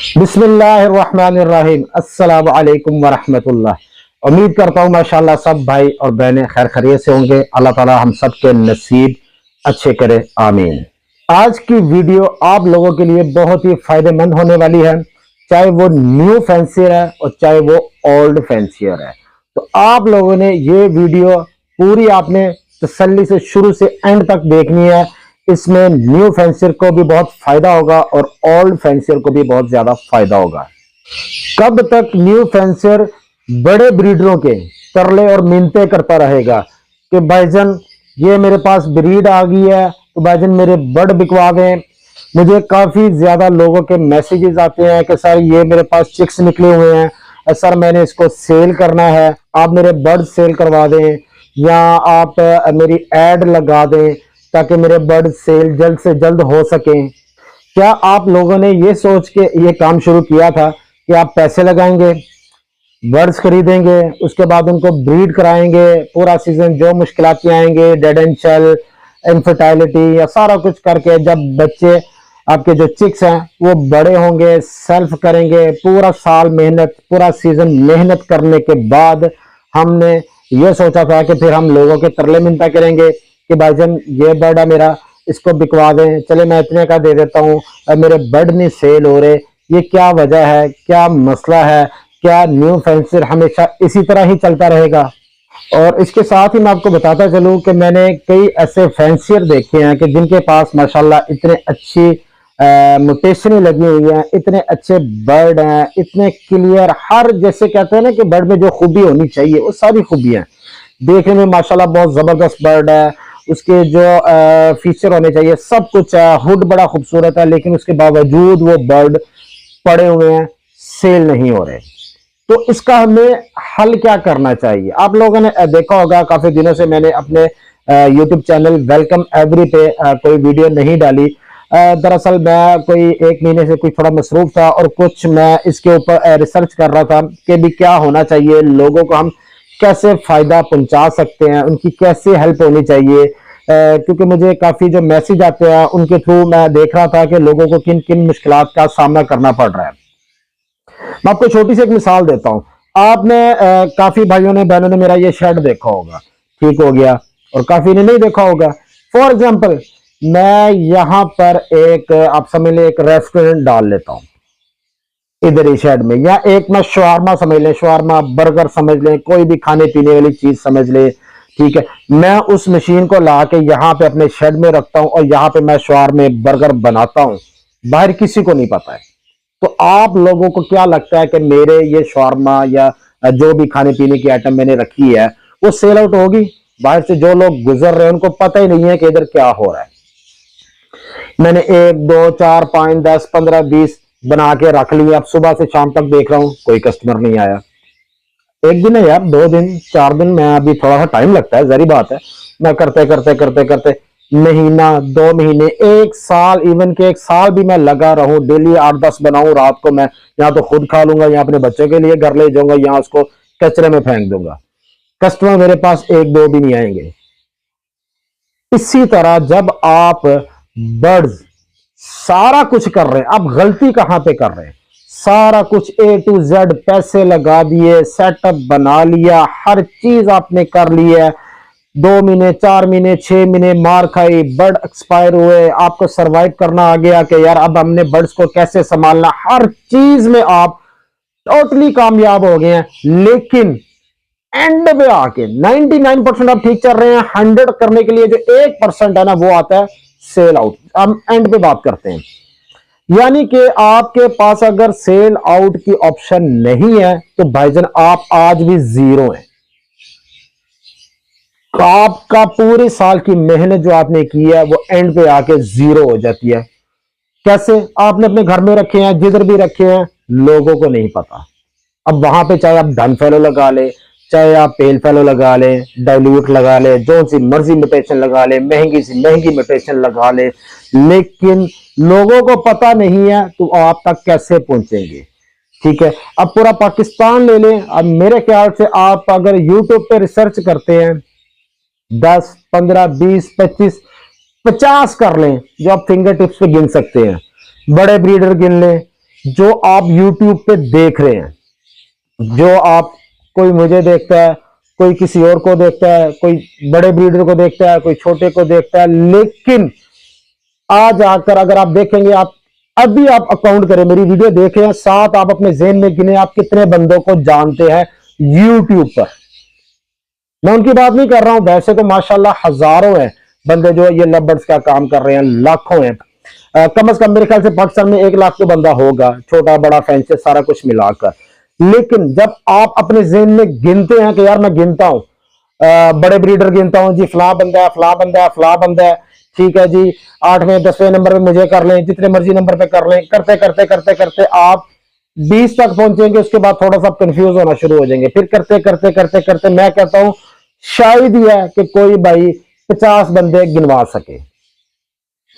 बिस्मिल्लाहिर्रहमानिर्रहीम। अस्सलाम वालेकुम वरहमतुल्लाह। उम्मीद करता हूँ माशाल्लाह सब भाई और बहनें खैर खैरियत से होंगे। अल्लाह ताला हम सब के नसीब अच्छे करे, आमीन। आज की वीडियो आप लोगों के लिए बहुत ही फायदेमंद होने वाली है, चाहे वो न्यू फैंसियर है और चाहे वो ओल्ड फैंसियर है। तो आप लोगों ने ये वीडियो पूरी आपने तसल्ली से शुरू से एंड तक देखनी है। इसमें न्यू फेंसियर को भी बहुत फायदा होगा और ओल्ड फेंसियर को भी बहुत ज्यादा फायदा होगा। कब तक न्यू फेंसियर बड़े ब्रीडरों के तरले और मिन्नतें करता रहेगा कि भाईजान ये मेरे पास ब्रीड आ गई है तो भाईजान मेरे बर्ड बिकवा दें। मुझे काफी ज्यादा लोगों के मैसेजेस आते हैं कि सर ये मेरे पास चिक्स निकले हुए हैं, सर मैंने इसको सेल करना है, आप मेरे बर्ड सेल करवा दें या आप मेरी एड लगा दें ताकि मेरे बर्ड सेल जल्द से जल्द हो सके। क्या आप लोगों ने ये सोच के ये काम शुरू किया था कि आप पैसे लगाएंगे, बर्ड्स खरीदेंगे, उसके बाद उनको ब्रीड कराएंगे, पूरा सीजन जो मुश्किलातें आएंगे, डेड एंड शेल, इनफर्टाइलिटी या सारा कुछ करके जब बच्चे आपके जो चिक्स हैं वो बड़े होंगे, सेल्फ करेंगे, पूरा साल मेहनत, पूरा सीजन मेहनत करने के बाद हमने ये सोचा था कि फिर हम लोगों के तरले मिन्नता करेंगे कि भाईजान ये बर्ड है मेरा, इसको बिकवा दें, चले मैं इतने का दे देता हूँ, मेरे बर्ड नहीं सेल हो रहे। ये क्या वजह है, क्या मसला है? क्या न्यू फेंसियर हमेशा इसी तरह ही चलता रहेगा? और इसके साथ ही मैं आपको बताता चलूं कि मैंने कई ऐसे फैंसियर देखे हैं कि जिनके पास माशाल्लाह इतने अच्छी म्यूटेशन लगी हुई है, इतने अच्छे बर्ड हैं, इतने क्लियर, हर जैसे कहते हैं ना कि बर्ड में जो खूबी होनी चाहिए वो सारी खूबियां देखने में माशाल्लाह बहुत जबरदस्त बर्ड है। उसके जो फीचर होने चाहिए सब कुछ है, हुड बड़ा खूबसूरत है, लेकिन उसके बावजूद वो बर्ड पड़े हुए हैं, सेल नहीं हो रहे। तो इसका हमें हल क्या करना चाहिए? आप लोगों ने देखा होगा काफी दिनों से मैंने अपने यूट्यूब चैनल वेलकम एवरी पे कोई वीडियो नहीं डाली। दरअसल मैं कोई एक महीने से कोई थोड़ा मसरूफ था और कुछ मैं इसके ऊपर रिसर्च कर रहा था कि भी क्या होना चाहिए, लोगों को हम कैसे फायदा पहुंचा सकते हैं, उनकी कैसे हेल्प होनी चाहिए। क्योंकि मुझे काफी जो मैसेज आते हैं उनके थ्रू मैं देख रहा था कि लोगों को किन किन मुश्किलात का सामना करना पड़ रहा है। मैं आपको छोटी सी एक मिसाल देता हूं। आपने काफी भाइयों ने बहनों ने मेरा ये शेड देखा होगा, ठीक हो गया, और काफी ने नहीं देखा होगा। फॉर एग्जाम्पल मैं यहां पर एक आप समझ ले एक रेस्टोरेंट डाल लेता हूं इधर ही शेड में, या एक मैं शवारमा समझ लें, शवारमा बर्गर समझ लें, कोई भी खाने पीने वाली चीज समझ ले, ठीक है। मैं उस मशीन को ला के यहाँ पे अपने शेड में रखता हूं और यहाँ पे मैं शवारमे बर्गर बनाता हूं, बाहर किसी को नहीं पता है। तो आप लोगों को क्या लगता है कि मेरे ये शवारमा या जो भी खाने पीने की आइटम मैंने रखी है वो सेल आउट होगी? बाहर से जो लोग गुजर रहे हैं उनको पता ही नहीं है कि इधर क्या हो रहा है। मैंने 1 2 4 5 10 15 20 बना के रख लिए, अब सुबह से शाम तक देख रहा हूं कोई कस्टमर नहीं आया। एक दिन है यार, 2 दिन 4 दिन, मैं अभी थोड़ा सा टाइम लगता है, जरी बात है। मैं करते करते करते करते महीना, 2 महीने, 1 साल, इवन के 1 साल भी मैं लगा रहूं, डेली 8 10 बनाऊं, रात को मैं यहाँ तो खुद खा लूंगा, यहाँ अपने बच्चे के लिए घर ले जाऊंगा, यहाँ उसको कचरे में फेंक दूंगा, कस्टमर मेरे पास 1 2 भी नहीं आएंगे। इसी तरह जब आप बर्ड्स सारा कुछ कर रहे हैं, आप गलती कहां पे कर रहे हैं? सारा कुछ A to Z पैसे लगा दिए, सेटअप बना लिया, हर चीज आपने कर ली है, 2 महीने 4 महीने 6 महीने मार खाई, बर्ड एक्सपायर हुए, आपको सरवाइव करना आ गया कि यार अब हमने बर्ड्स को कैसे संभालना, हर चीज में आप टोटली कामयाब हो गए हैं। लेकिन एंड में आके 99% आप ठीक चल रहे हैं, 100 करने के लिए जो 1% है ना वो आता है सेल आउट। हम एंड पे बात करते हैं, यानी कि आपके पास अगर सेल आउट की ऑप्शन नहीं है तो भाईजान आप आज भी जीरो हैं। आपका पूरे साल की मेहनत जो आपने की है वो एंड पे आके जीरो हो जाती है। कैसे? आपने अपने घर में रखे हैं, जिधर भी रखे हैं, लोगों को नहीं पता। अब वहां पे चाहे आप डन फेलो लगा ले, चाहे आप पेल फेलो लगा ले, डाइल्यूट लगा ले, जो सी मर्जी म्यूटेशन लगा ले, महंगी सी महंगी म्यूटेशन लगा ले, लेकिन लोगों को पता नहीं है तो आप तक कैसे पहुंचेंगे? ठीक है, अब पूरा पाकिस्तान ले लें। अब मेरे ख्याल से आप अगर यूट्यूब पे रिसर्च करते हैं, 10 15 20 25 50 कर लें जो आप फिंगर टिप्स पे गिन सकते हैं, बड़े ब्रीडर गिन लें, जो आप YouTube पे देख रहे हैं, जो आप, कोई मुझे देखता है, कोई किसी और को देखता है, कोई बड़े ब्रीडर को देखता है, कोई छोटे को देखता है, लेकिन आज आकर अगर आप देखेंगे, आप अभी आप अकाउंट करें, मेरी वीडियो देखें, साथ आप अपने ज़हन में गिने आप कितने बंदों को जानते हैं YouTube पर। मैं उनकी बात नहीं कर रहा हूं, वैसे तो माशाल्लाह हजारों हैं बंदे जो ये लव का काम कर रहे हैं, लाखों हैं। कम से कम मेरे ख्याल से पाकिस्तान में 1 लाख तो बंदा होगा, छोटा बड़ा फैंसी सारा कुछ मिलाकर। लेकिन जब आप अपने ज़हन में गिनते हैं कि यार मैं गिनता हूं, बड़े ब्रीडर गिनता हूं जी, फला बंदा है, फला बंदा है, फला बंदा है, ठीक है जी, 8वें 10वें नंबर पे मुझे कर लें, जितने मर्जी नंबर पे कर लें, करते करते करते करते आप 20 तक पहुंचेंगे, उसके बाद थोड़ा सा कंफ्यूज होना शुरू हो जाएंगे, फिर करते करते करते करते मैं कहता हूं शायद ही है कि कोई भाई 50 बंदे गिनवा सके,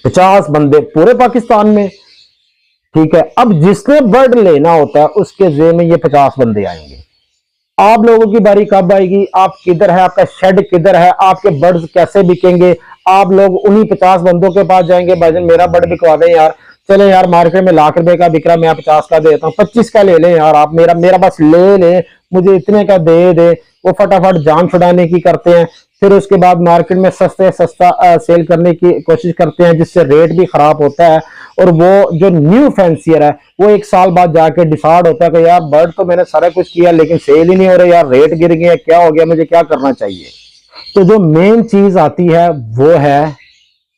50 बंदे पूरे पाकिस्तान में, ठीक है। अब जिसने बर्ड लेना होता है उसके जेब में ये 50 बंदे आएंगे। आप लोगों की बारी कब आएगी, आप किधर है, आपका शेड किधर है, आपके बर्ड्स कैसे बिकेंगे, आप लोग उन्हीं 50 बंदों के पास जाएंगे, भाईजान मेरा बर्ड बिकवा दें यार, चले यार मार्केट में लाख रुपए का बिक रहा, मैं 50 का देता हूँ, 25 का ले लें यार, आप मेरा मेरा बस ले लें, मुझे इतने का दे दे। वो फटाफट जान छुड़ाने की करते हैं, फिर उसके बाद मार्केट में सस्ते सस्ता सेल करने की कोशिश करते हैं, जिससे रेट भी खराब होता है। और वो जो न्यू फैंसियर है वो 1 साल बाद जाके डिसाइड होता है कि यार बर्ड तो मैंने सारा कुछ किया लेकिन सेल ही नहीं हो रहा, यार रेट गिर गया, क्या हो गया, मुझे क्या करना चाहिए। तो जो मेन चीज आती है वो है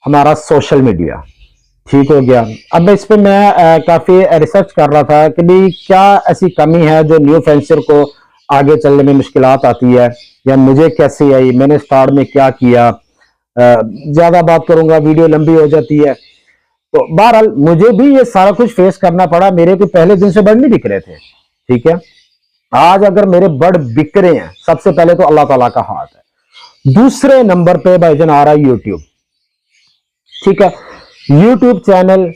हमारा सोशल मीडिया, ठीक हो गया। अब इस पे मैं काफी रिसर्च कर रहा था कि भाई क्या ऐसी कमी है जो न्यू फेंसर को आगे चलने में मुश्किलात आती है, या मुझे कैसे आई, मैंने स्टार्ट में क्या किया। ज्यादा बात करूंगा वीडियो लंबी हो जाती है। तो बहरहाल मुझे भी ये सारा कुछ फेस करना पड़ा, मेरे को पहले दिन से बर्ड नहीं बिक रहे थे, ठीक है। आज अगर मेरे बर्ड बिक रहे हैं, सबसे पहले तो अल्लाह ताला का हाथ है। दूसरे नंबर पे भाईजान आ रहा है यूट्यूब, ठीक है। यूट्यूब चैनल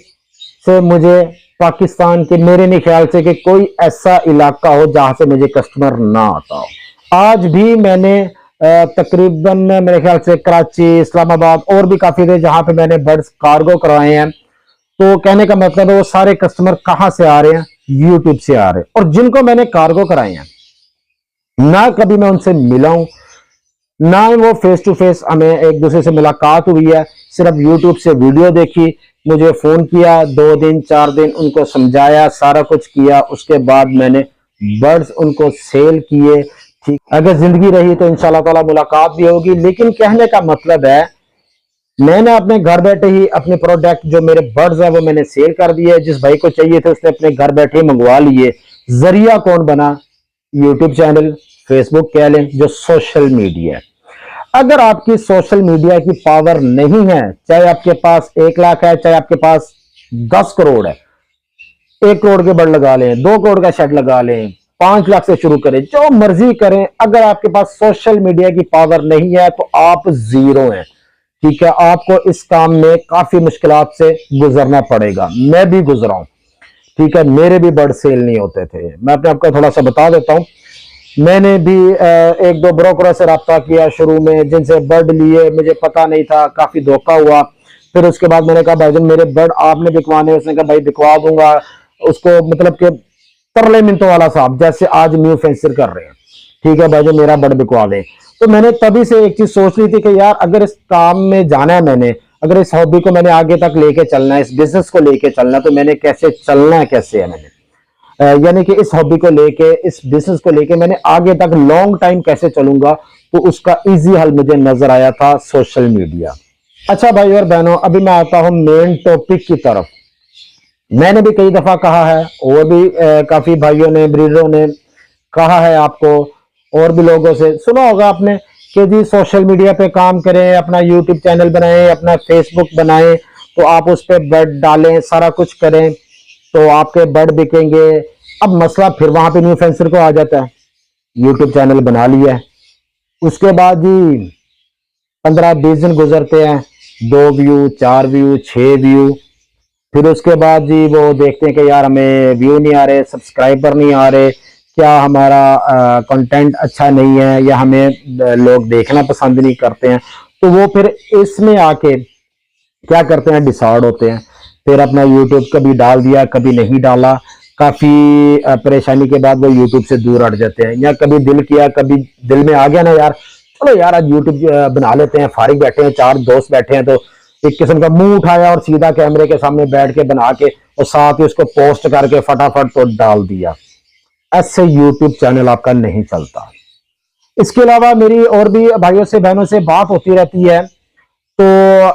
से मुझे पाकिस्तान के, मेरे नहीं ख्याल से कि कोई ऐसा इलाका हो जहां से मुझे कस्टमर ना आता हो। आज भी मैंने तकरीबन मेरे ख्याल से कराची, इस्लामाबाद और भी काफी थे जहां पे मैंने बर्ड्स कार्गो करवाए हैं। तो कहने का मतलब है वो सारे कस्टमर कहां से आ रहे हैं, यूट्यूब से आ रहे हैं। और जिनको मैंने कार्गो कराए हैं, ना कभी मैं उनसे मिला हूं, ना ही वो फेस टू फेस हमें एक दूसरे से मुलाकात हुई है, सिर्फ यूट्यूब से वीडियो देखी, मुझे फोन किया, 2 दिन 4 दिन उनको समझाया, सारा कुछ किया, उसके बाद मैंने बर्ड्स उनको सेल किए। ठीक, अगर जिंदगी रही तो इंशाल्लाह ताला मुलाकात भी होगी। लेकिन कहने का मतलब है मैंने अपने घर बैठे ही अपने प्रोडक्ट जो मेरे बर्ड्स है वो मैंने सेल कर दिए। जिस भाई को चाहिए थे उसने अपने घर बैठे ही मंगवा लिए। जरिया कौन बना, यूट्यूब चैनल, फेसबुक कह लें, जो सोशल मीडिया। अगर आपकी सोशल मीडिया की पावर नहीं है, चाहे आपके पास 1 लाख है, चाहे आपके पास 10 करोड़ है, 1 करोड़ के बर्ड लगा लें, 2 करोड़ का शेड लगा लें, 5 लाख से शुरू करें, जो मर्जी करें, अगर आपके पास सोशल मीडिया की पावर नहीं है तो आप जीरो हैं, ठीक है। आपको इस काम में काफी मुश्किलात से गुजरना पड़ेगा, मैं भी गुजरा हूं, ठीक है। मेरे भी बर्ड सेल नहीं होते थे। मैं अपने आपको थोड़ा सा बता देता हूं, मैंने भी 1-2 ब्रोकरों से रब्ता किया शुरू में, जिनसे बर्ड लिए, मुझे पता नहीं था, काफी धोखा हुआ। फिर उसके बाद मैंने कहा भाईजान मेरे बर्ड आपने बिकवाने, उसने कहा भाई बिकवा दूंगा। उसको मतलब कि तरले मिनटों वाला साहब, जैसे आज न्यू फेंसर कर रहे हैं, ठीक है भाईजान मेरा बर्ड बिकवा दें। तो मैंने तभी से एक चीज सोच ली थी कि यार अगर इस काम में जाना है, मैंने अगर इस हॉबी को मैंने आगे तक लेके चलना है, इस बिजनेस को लेके चलना है, तो मैंने कैसे चलना है, कैसे है मैंने यानी कि इस हॉबी को लेके, इस बिजनेस को लेके मैंने आगे तक लॉन्ग टाइम कैसे चलूंगा, तो उसका इजी हल मुझे नजर आया था सोशल मीडिया। अच्छा भाई और बहनों, अभी मैं आता हूं मेन टॉपिक की तरफ। मैंने भी कई दफा कहा है, और भी काफी भाइयों ने, ब्रीडरों ने कहा है आपको, और भी लोगों से सुना होगा आपने कि जी सोशल मीडिया पे काम करें, अपना यूट्यूब चैनल बनाएं, अपना फेसबुक बनाएं, तो आप उस पर बर्ड डालें, सारा कुछ करें तो आपके बर्ड बिकेंगे। अब मसला फिर वहां पे न्यू फेंसर को आ जाता है, यूट्यूब चैनल बना लिया है, उसके बाद जी 15-20 दिन गुजरते हैं, 2 व्यू, 4 व्यू, 6 व्यू, फिर उसके बाद जी वो देखते हैं कि यार हमें व्यू नहीं आ रहे, सब्सक्राइबर नहीं आ रहे, क्या हमारा कंटेंट अच्छा नहीं है, या हमें लोग देखना पसंद नहीं करते हैं। तो वो फिर इसमें आके क्या करते हैं, डिसाइड होते हैं, फिर अपना यूट्यूब कभी डाल दिया, कभी नहीं डाला, काफी परेशानी के बाद वो यूट्यूब से दूर हट जाते हैं, या कभी दिल किया, कभी दिल में आ गया ना यार चलो यार आज यूट्यूब बना लेते हैं, फारिग बैठे हैं, चार दोस्त बैठे हैं, तो एक किस्म का मुंह उठाया और सीधा कैमरे के सामने बैठ के बना के और साथ ही उसको पोस्ट करके फटाफट तो डाल दिया। ऐसे यूट्यूब चैनल आपका नहीं चलता। इसके अलावा मेरी और भी भाइयों से बहनों से बात होती रहती है, तो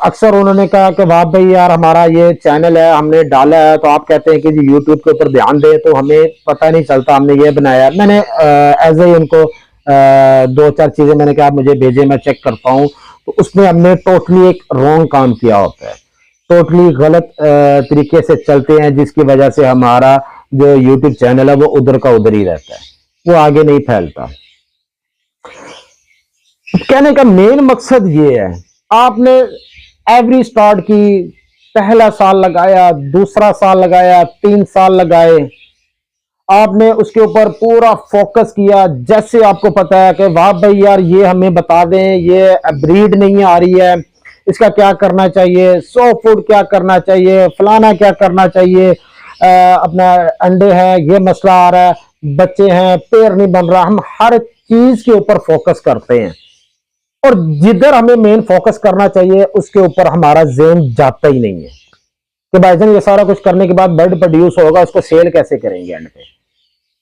अक्सर उन्होंने कहा कि वाह भाई यार हमारा ये चैनल है, हमने डाला है, तो आप कहते हैं कि जी यूट्यूब के ऊपर ध्यान दें, तो हमें पता नहीं चलता हमने ये बनाया। मैंने एज ए उनको दो चार चीजें मैंने कहा आप मुझे भेजे, मैं चेक करता हूँ, तो उसमें हमने टोटली एक रॉन्ग काम किया होता है, टोटली गलत तरीके से चलते हैं, जिसकी वजह से हमारा जो यूट्यूब चैनल है वो उधर का उधर ही रहता है, वो आगे नहीं फैलता। कहने का मेन मकसद ये है, आपने एवरी स्टार्ट की, पहला साल लगाया, दूसरा साल लगाया, 3 साल लगाए, आपने उसके ऊपर पूरा फोकस किया, जैसे आपको पता है कि वाह भाई यार ये हमें बता दें, ये ब्रीड नहीं आ रही है, इसका क्या करना चाहिए, सो फूड क्या करना चाहिए, फलाना क्या करना चाहिए, अपना अंडे हैं, ये मसला आ रहा है, बच्चे हैं, पेड़ नहीं बन रहा, हम हर चीज के ऊपर फोकस करते हैं और जिधर हमें मेन फोकस करना चाहिए उसके ऊपर हमारा ज़हन जाता ही नहीं है कि भाईजान ये सारा कुछ करने के बाद बर्ड प्रोड्यूस होगा, उसको सेल कैसे करेंगे एंड पे,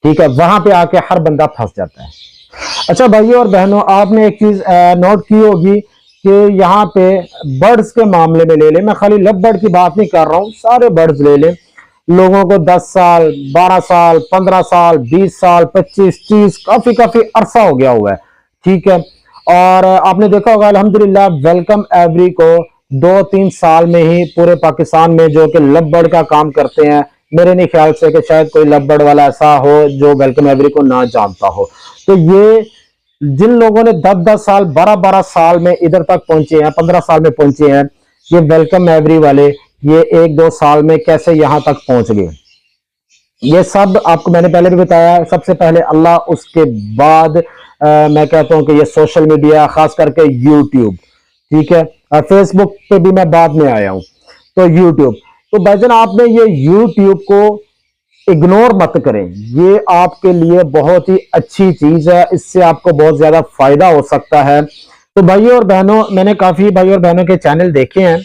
ठीक है, वहां पे आके हर बंदा फंस जाता है। अच्छा भाइयों और बहनों, आपने एक चीज नोट की होगी कि यहाँ पे बर्ड्स के मामले में ले ले, मैं खाली लव बर्ड की बात नहीं कर रहा हूँ, सारे बर्ड्स ले ले, लोगों को 10 साल 12 साल 15 साल 20 साल 25 30 काफी काफी अरसा हो गया हुआ है, ठीक है। और आपने देखा होगा अल्हम्दुलिल्लाह वेलकम एवरी को 2-3 साल में ही पूरे पाकिस्तान में जो कि लव बर्ड का काम करते हैं, मेरे नहीं ख्याल से कि शायद कोई लव बर्ड वाला ऐसा हो जो वेलकम एवरी को ना जानता हो। तो ये जिन लोगों ने 10-10 साल 12-12 साल में इधर तक पहुंचे हैं, 15 साल में पहुंचे हैं, ये वेलकम एवरी वाले ये 1-2 साल में कैसे यहां तक पहुंच गए, ये सब आपको मैंने पहले भी बताया। सबसे पहले अल्लाह, उसके बाद मैं कहता हूं कि ये सोशल मीडिया, खास करके यूट्यूब, ठीक है, फेसबुक पे भी मैं बाद में आया हूं, तो यूट्यूब, तो भाईजान आपने ये यूट्यूब को इग्नोर मत करें, ये आपके लिए बहुत ही अच्छी चीज है, इससे आपको बहुत ज्यादा फायदा हो सकता है। तो भाइयों और बहनों, मैंने काफी भाइयों और बहनों के चैनल देखे हैं,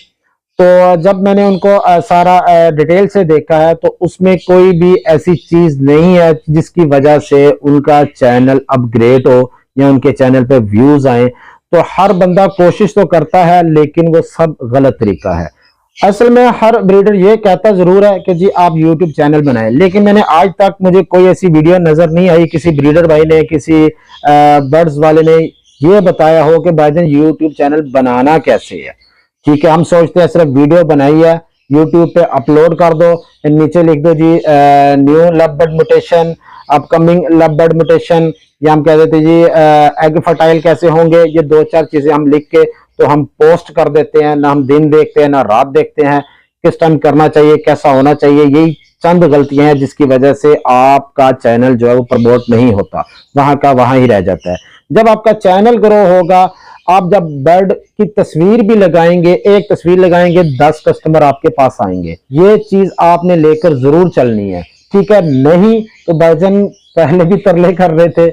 तो जब मैंने उनको सारा डिटेल से देखा है तो उसमें कोई भी ऐसी चीज नहीं है जिसकी वजह से उनका चैनल अपग्रेड हो या उनके चैनल पे व्यूज आए। तो हर बंदा कोशिश तो करता है लेकिन वो सब गलत तरीका है। असल में हर ब्रीडर ये कहता जरूर है कि जी आप यूट्यूब चैनल बनाएं, लेकिन मैंने आज तक मुझे कोई ऐसी वीडियो नजर नहीं आई किसी ब्रीडर भाई ने, किसी बर्ड्स वाले ने ये बताया हो कि भाईजान यूट्यूब चैनल बनाना कैसे है, ठीक है। हम सोचते हैं सिर्फ वीडियो बनाई है, यूट्यूब पे अपलोड कर दो, नीचे लिख दो जी new love bird mutation, upcoming love bird mutation, या हम कह देते जी एग फर्टाइल कैसे होंगे, ये 2-4 चीजें हम लिख के तो हम पोस्ट कर देते हैं, ना हम दिन देखते हैं ना रात देखते हैं, किस टाइम करना चाहिए, कैसा होना चाहिए, यही चंद गलतियां हैं जिसकी वजह से आपका चैनल जो है वो प्रमोट नहीं होता, वहां का वहां ही रह जाता है। जब आपका चैनल ग्रो होगा, आप जब बर्ड की तस्वीर भी लगाएंगे, एक तस्वीर लगाएंगे 10 कस्टमर आपके पास आएंगे, ये चीज आपने लेकर जरूर चलनी है, ठीक है। नहीं तो भाईजान पहले भी तरले कर रहे थे,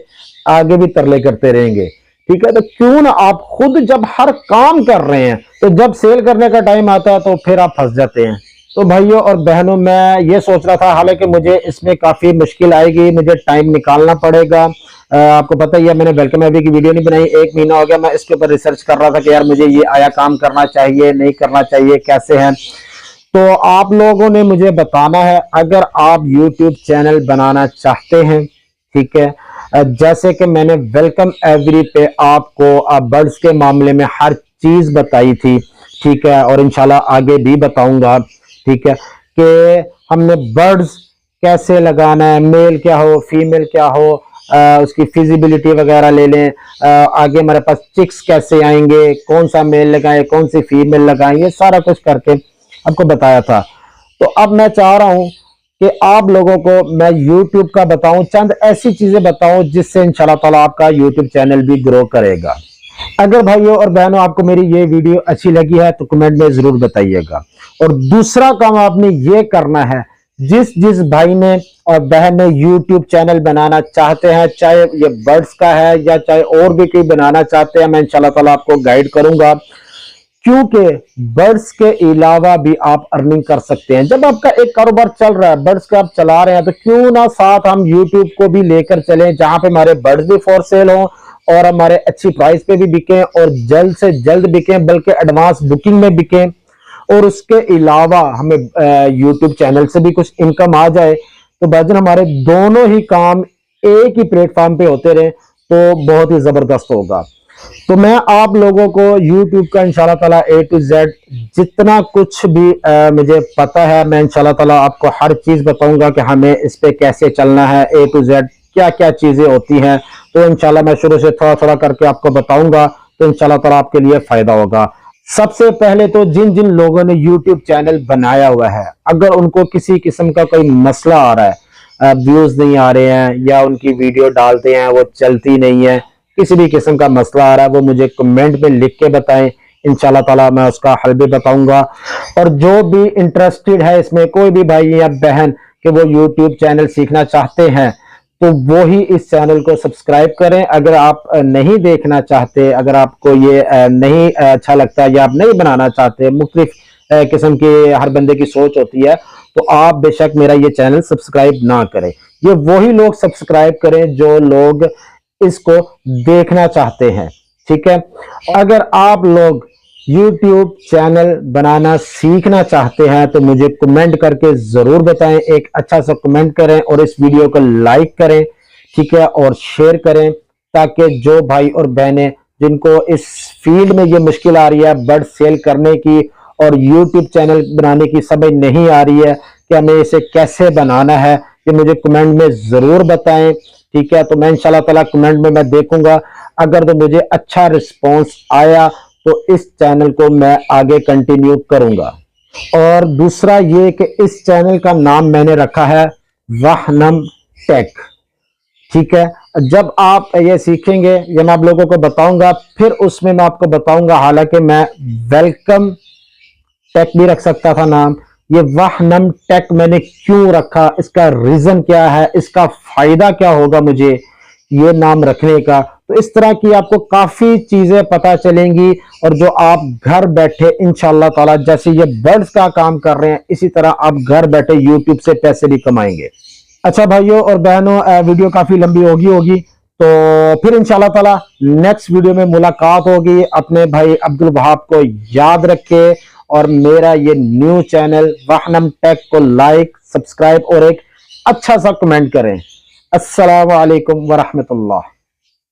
आगे भी तरले करते रहेंगे, ठीक है। तो क्यों ना आप खुद जब हर काम कर रहे हैं तो जब सेल करने का टाइम आता है तो फिर आप फंस जाते हैं। तो भाइयों और बहनों, मैं ये सोच रहा था, हालांकि मुझे इसमें काफी मुश्किल आएगी, मुझे टाइम निकालना पड़ेगा। आपको पता ही है मैंने वेलकम एवरी की वीडियो नहीं बनाई, 1 महीना हो गया मैं इसके ऊपर रिसर्च कर रहा था कि यार मुझे ये आया काम करना चाहिए नहीं करना चाहिए, कैसे है। तो आप लोगों ने मुझे बताना है, अगर आप यूट्यूब चैनल बनाना चाहते हैं, ठीक है, जैसे कि मैंने वेलकम एवरी पे आपको बर्ड्स के मामले में हर चीज बताई थी, ठीक है, और इंशाल्लाह आगे भी बताऊंगा, ठीक है, कि हमने बर्ड्स कैसे लगाना है, मेल क्या हो फीमेल क्या हो, उसकी फिजिबिलिटी वगैरह ले लें, आगे हमारे पास चिक्स कैसे आएंगे, कौन सा मेल लगाएं कौन सी फीमेल लगाएं, ये सारा कुछ करके आपको बताया था। तो अब मैं चाह रहा हूं कि आप लोगों को मैं YouTube का बताऊं, चंद ऐसी चीजें बताऊं जिससे इंशाल्लाह ताला आपका YouTube चैनल भी ग्रो करेगा। अगर भाइयों और बहनों आपको मेरी ये वीडियो अच्छी लगी है तो कमेंट में जरूर बताइएगा। और दूसरा काम आपने ये करना है, जिस जिस भाई ने और बहन ने यूट्यूब चैनल बनाना चाहते हैं, चाहे ये बर्ड्स का है या चाहे और भी कोई बनाना चाहते हैं, मैं इंशाल्लाह ताला आपको गाइड करूंगा। क्योंकि बर्ड्स के अलावा भी आप अर्निंग कर सकते हैं। जब आपका एक कारोबार चल रहा है, बर्ड्स का आप चला रहे हैं, तो क्यों ना साथ हम यूट्यूब को भी लेकर चलें, जहां पे हमारे बर्ड्स भी फॉर सेल हों और हमारे अच्छी प्राइस पे भी बिकें और जल्द से जल्द बिकें, बल्कि एडवांस बुकिंग में बिकें। और उसके अलावा हमें यूट्यूब चैनल से भी कुछ इनकम आ जाए, तो भाईजान हमारे दोनों ही काम एक ही प्लेटफॉर्म पे होते रहे तो बहुत ही जबरदस्त होगा। तो मैं आप लोगों को YouTube का इंशाल्लाह ताला A to Z जितना कुछ भी मुझे पता है, मैं इंशाल्लाह ताला आपको हर चीज बताऊंगा कि हमें इस पे कैसे चलना है, A to Z क्या क्या चीजें होती हैं। तो इंशाल्लाह मैं शुरू से थोड़ा थोड़ा करके आपको बताऊंगा, तो इंशाल्लाह ताला आपके लिए फायदा होगा। सबसे पहले तो जिन जिन लोगों ने YouTube चैनल बनाया हुआ है, अगर उनको किसी किस्म का कोई मसला आ रहा है, व्यूज नहीं आ रहे हैं या उनकी वीडियो डालते हैं वो चलती नहीं है, किसी भी किस्म का मसला आ रहा है, वो मुझे कमेंट में लिख के बताएं, इंशाल्लाह ताला मैं उसका हल भी बताऊंगा। और जो भी इंटरेस्टेड है इसमें, कोई भी भाई या बहन कि वो यूट्यूब चैनल सीखना चाहते हैं, तो वो ही इस चैनल को सब्सक्राइब करें। अगर आप नहीं देखना चाहते, अगर आपको ये नहीं अच्छा लगता या आप नहीं बनाना चाहते, मुख्तलिफ किस्म की हर बंदे की सोच होती है, तो आप बेशक मेरा ये चैनल सब्सक्राइब ना करें। ये वही लोग सब्सक्राइब करें जो लोग इसको देखना चाहते हैं, ठीक है। अगर आप लोग YouTube चैनल बनाना सीखना चाहते हैं तो मुझे कमेंट करके जरूर बताएं, एक अच्छा सा कमेंट करें और इस वीडियो को लाइक करें, ठीक है, और शेयर करें, ताकि जो भाई और बहनें जिनको इस फील्ड में ये मुश्किल आ रही है बर्ड सेल करने की और YouTube चैनल बनाने की समझ नहीं आ रही है कि हमें इसे कैसे बनाना है, ये मुझे कमेंट में जरूर बताएं, ठीक है। तो मैं इंशाल्लाह ताला कमेंट में मैं देखूंगा, अगर तो मुझे अच्छा रिस्पांस आया तो इस चैनल को मैं आगे कंटिन्यू करूंगा। और दूसरा ये कि इस चैनल का नाम मैंने रखा है वाहनम टेक, ठीक है। जब आप ये सीखेंगे, ये मैं आप लोगों को बताऊंगा, फिर उसमें मैं आपको बताऊंगा, हालांकि मैं वेलकम टेक भी रख सकता था नाम, ये वाहनम टेक मैंने क्यों रखा, इसका रीजन क्या है, इसका फायदा क्या होगा मुझे ये नाम रखने का। तो इस तरह की आपको काफी चीजें पता चलेंगी, और जो आप घर बैठे इंशाल्लाह ताला, जैसे ये बर्ड्स का काम कर रहे हैं, इसी तरह आप घर बैठे यूट्यूब से पैसे भी कमाएंगे। अच्छा भाइयों और बहनों, वीडियो काफी लंबी होगी, तो फिर इंशाल्लाह ताला नेक्स्ट वीडियो में मुलाकात होगी। अपने भाई अब्दुल वहाब को याद रखे और मेरा ये न्यू चैनल वाहनम टेक को लाइक, सब्सक्राइब और एक अच्छा सा कमेंट करें। अस्सलाम वालेकुम वरहमतुल्लाह।